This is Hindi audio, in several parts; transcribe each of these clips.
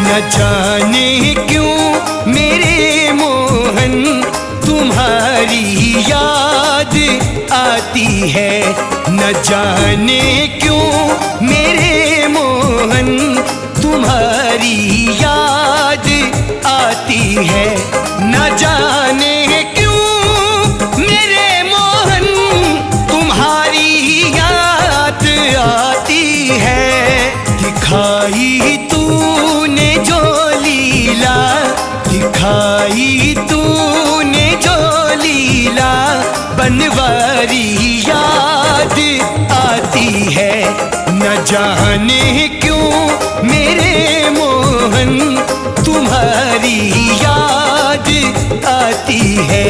न जाने क्यों मेरे मोहन तुम्हारी याद आती है। न जाने क्यों मेरे मोहन तुम्हारी याद आती है। न जाने क्यों मेरे मोहन तुम्हारी याद आती है। दिखाई तूने जो लीला, दिखाई तूने जो लीला, बनवारी याद आती है। न जाने क्यों मेरे मोहन तुम्हारी याद आती है।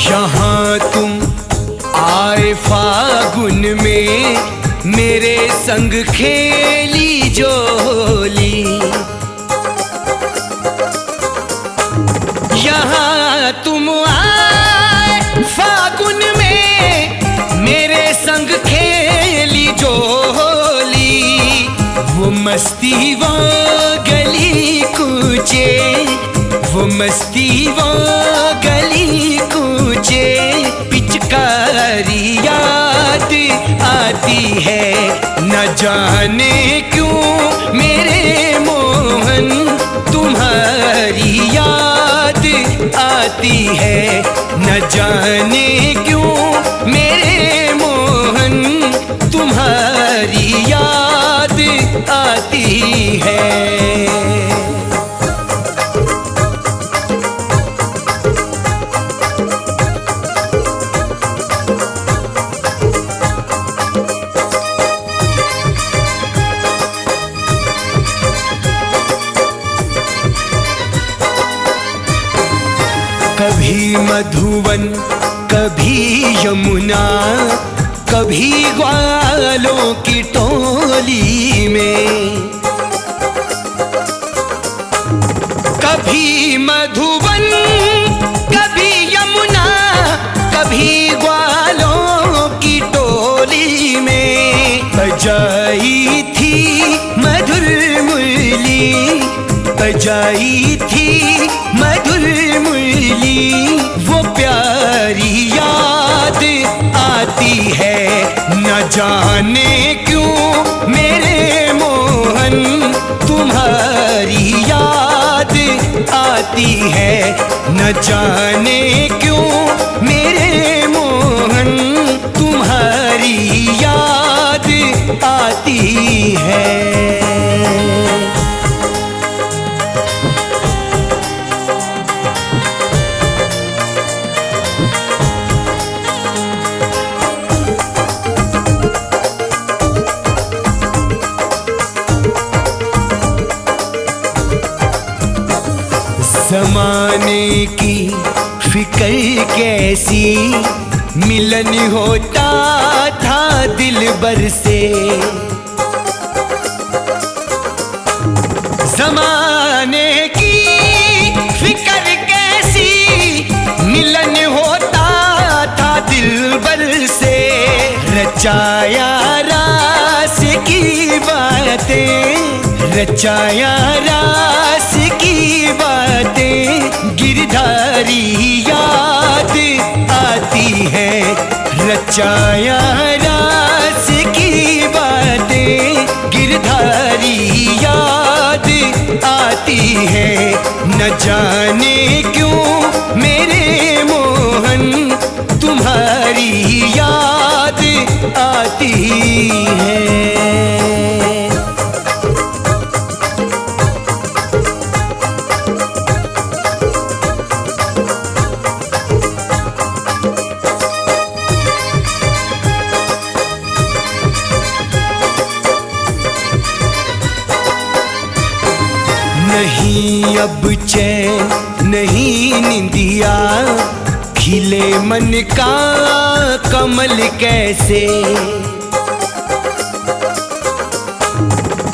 यहाँ तुम आए फागुन में मेरे संग खेली जो होली। यहाँ तुम आए फागुन में मेरे संग खेली जो होली। वो मस्ती वो गली कूचे, वो मस्ती वो गली कूचे, पिचकारी याद आती है। न जाने क्यों मेरे मोहन तुम्हारी याद आती है। न जाने क्यों मेरे मोहन तुम्हारी याद आती है। कभी मधुवन कभी यमुना, कभी ग्वालों की टोली में। कभी मधुवन कभी यमुना, कभी ग्वालों की टोली में। बजाई थी मधुर मुरली, बजाई थी मधुर मुरली, वो प्यारी याद आती है। न जाने क्यों मेरे मोहन तुम्हारी याद आती है। न जाने क्यों मेरे मोहन तुम्हारी याद आती है। ज़माने की फिक्र कैसी, मिलन होता था दिलबर से। ज़माने की फिक्र कैसी, मिलन होता था दिलबर से। रचाया रास की बातें, रचाया रास की बातें, गिरधारी याद आती है। रचाया रास की बातें, गिरधारी याद आती है। न जाने क्यों मेरे मोहन तुम्हारी याद आती है। नहीं अब चैन नहीं निंदिया, खिले मन का कमल कैसे।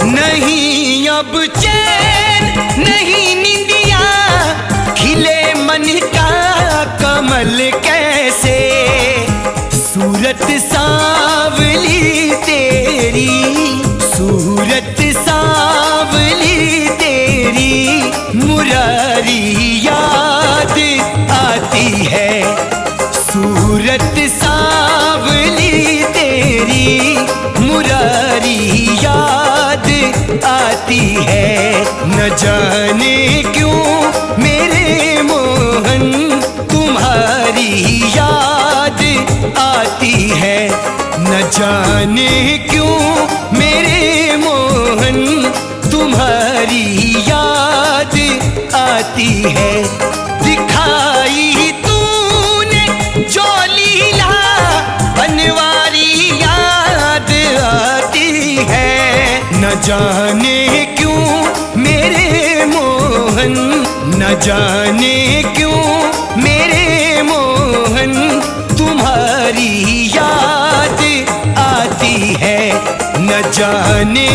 नहीं अब चैन नहीं निंदिया, खिले मन का कमल कैसे। सूरत सांवली तेरी, सूरत सांवली तेरी, मुरारी याद आती है। सूरत सांवली तेरी, मुरारी याद आती है। न जाने क्यों मेरे मोहन तुम्हारी याद आती है। न जाने क्यों मेरे मोहन तुम्हारी याद आती है। दिखाई तूने जो लीला बनवारी याद आती है। न जाने क्यों मेरे मोहन, न जाने क्यों मेरे मोहन तुम्हारी याद आती है। न जाने